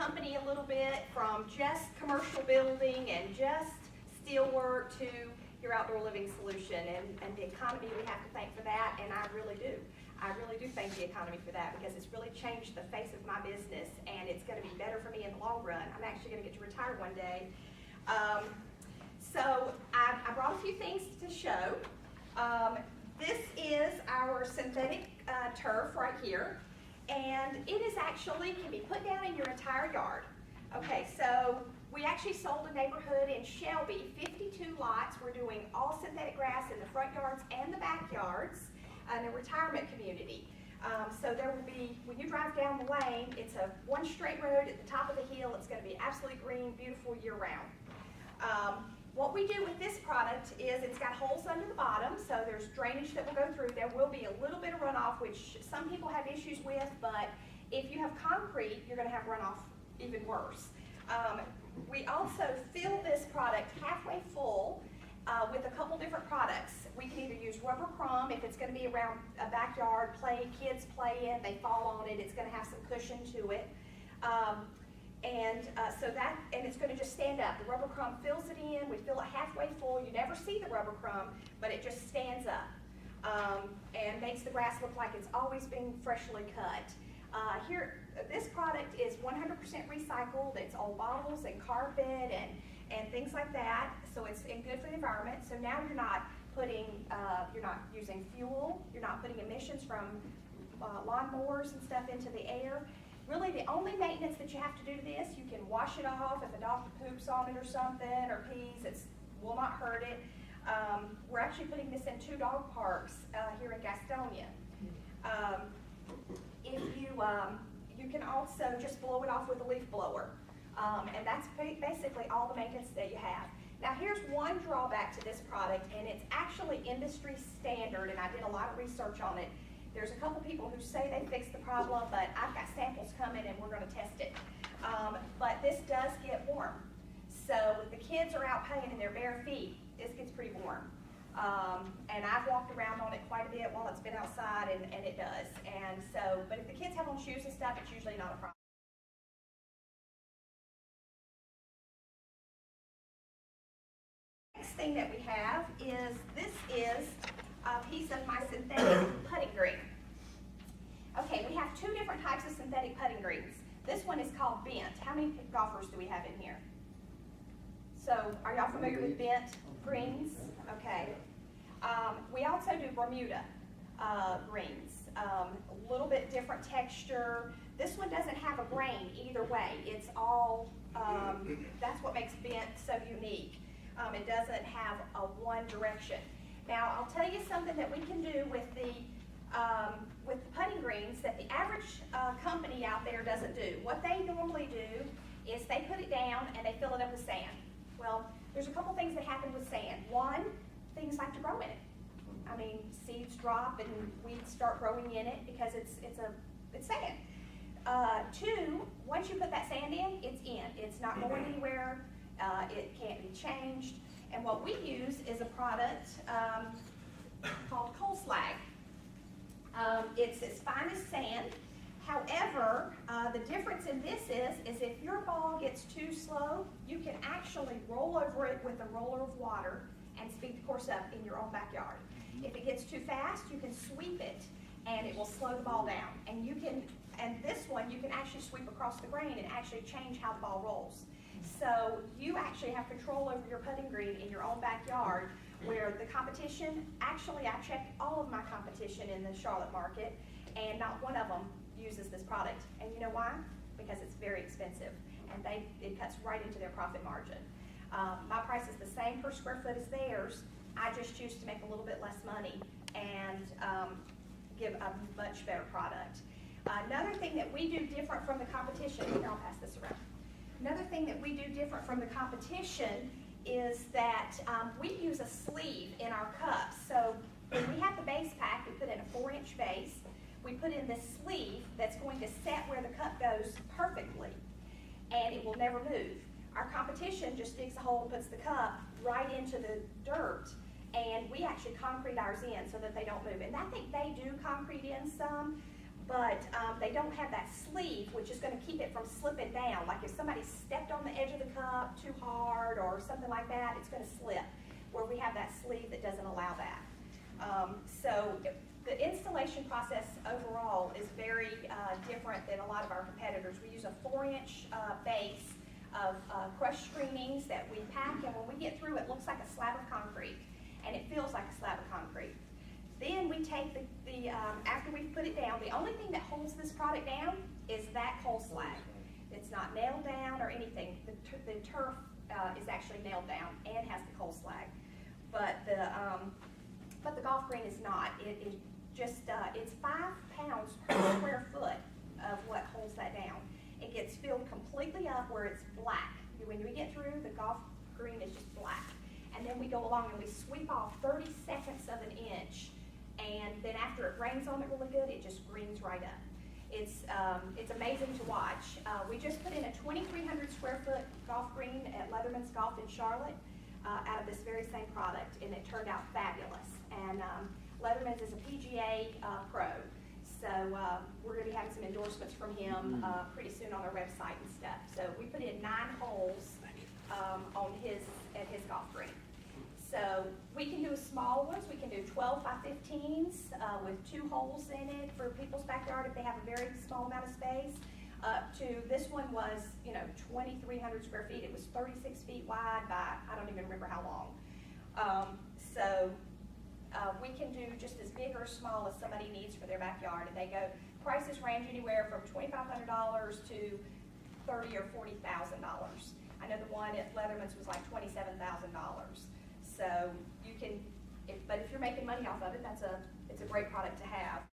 company a little bit from just commercial building and just steelwork to your outdoor living solution, and the economy we have to thank for that, and I really do. I really do thank the economy for that, because it's really changed the face of my business, and it's going to be better for me in the long run. I'm actually going to get to retire one day. So I brought a few things to show. This is our synthetic turf right here, and it is actually can be put down in your entire yard. Okay, so we actually sold a neighborhood in Shelby, 52 lots. We're doing all synthetic grass in the front yards and the backyards in a retirement community. So there will be, when you drive down the lane, it's a one straight road at the top of the hill. It's going to be absolutely green, beautiful year round. What we do with this product is it's got holes under the bottom, so there's drainage that will go through. There will be a little bit of runoff, which some people have issues with, but if you have concrete, you're going to have runoff even worse. We also fill this product halfway full with a couple different products. We can either use rubber crumb if it's going to be around a backyard, kids play in, they fall on it, it's going to have some cushion to it. And it's going to just stand up. The rubber crumb fills it in, we fill it halfway full. You never see the rubber crumb, but it just stands up and makes the grass look like it's always being freshly cut. This product is 100% recycled. It's old bottles and carpet and things like that, so it's good for the environment. So now you're not using fuel, you're not putting emissions from lawnmowers and stuff into the air. Really, the only maintenance that you have to do to this, you can wash it off if a dog poops on it or something, or pees, it will not hurt it. We're actually putting this in 2 dog parks here in Gastonia. You can also just blow it off with a leaf blower. And that's basically all the maintenance that you have. Now here's one drawback to this product, and it's actually industry standard, and I did a lot of research on it. There's a couple people who say they fixed the problem, but I've got samples coming and we're going to test it. But this does get warm. So if the kids are out playing in their bare feet, this gets pretty warm. And I've walked around on it quite a bit while it's been outside, and it does. And so, but if the kids have on shoes and stuff, it's usually not a problem. Next thing that we have is, this is a piece of my synthetic putting green. Okay, we have 2 different types of synthetic putting greens. This one is called bent. How many golfers do we have in here? So, are y'all familiar with bent greens? Okay. We also do Bermuda greens, a little bit different texture. This one doesn't have a grain either way. It's all, that's what makes bent so unique. It doesn't have a one direction. Now, I'll tell you something that we can do with the putting greens that the average company out there doesn't do. What they normally do is they put it down and they fill it up with sand. Well, there's a couple things that happen with sand. One, things like to grow in it. I mean, seeds drop and weeds start growing in it because it's sand. 2, once you put that sand in, it's in. It's not going anywhere. It can't be changed. And what we use is a product called coal slag. It's as fine as sand. However, the difference in this is if your ball gets too slow, you can actually roll over it with a roller of water and speed the course up in your own backyard. If it gets too fast, you can sweep it and it will slow the ball down. And this one, you can actually sweep across the green and actually change how the ball rolls. So you actually have control over your putting green in your own backyard, where the competition, actually I checked all of my competition in the Charlotte market, and not one of them uses this product. And you know why? Because it's very expensive, and it cuts right into their profit margin. My price is the same per square foot as theirs. I just choose to make a little bit less money and give a much better product. Another thing that we do different from the competition, here, I'll pass this around. Another thing that we do different from the competition is that we use a sleeve in our cups. So when we have the base pack, we put in a 4-inch base. We put in this sleeve that's going to set where the cup goes perfectly, and it will never move. Our competition just digs a hole and puts the cup right into the dirt, and we actually concrete ours in so that they don't move. And I think they do concrete in some, but they don't have that sleeve, which is going to keep it from slipping down. Like if somebody stepped on the edge of the cup too hard or something like that, it's going to slip, where we have that sleeve that doesn't allow that. So the installation process overall is very different than a lot of our competitors. We use a 4-inch base of crushed screenings that we pack, and when we get through, it looks like a slab of concrete, and it feels like a slab of concrete. Then we take after we've put it down, the only thing that holds this product down is that coal slag. It's not nailed down or anything. The turf is actually nailed down and has the coal slag, but the golf green is not. It is just it's 5 pounds per square foot of what holds that down. It gets filled completely up where it's black. When we get through, the golf green is just black. And then we go along and we sweep off 30/2 of an inch. And then after it rains on it really good, it just greens right up. It's amazing to watch. We just put in a 2,300 square foot golf green at Leatherman's Golf in Charlotte out of this very same product, and it turned out fabulous. And Leatherman's is a PGA pro. So we're going to be having some endorsements from him pretty soon on our website and stuff. So we put in 9 holes at his golf green. So we can do small ones. We can do 12 by 15s with 2 holes in it for people's backyard if they have a very small amount of space. This one was 2,300 square feet. It was 36 feet wide by I don't even remember how long. We can do just as big or small as somebody needs for their backyard. And they go, prices range anywhere from $2,500 to $30,000 or $40,000. I know the one at Leatherman's was like $27,000. So you can, but if you're making money off of it, it's a great product to have.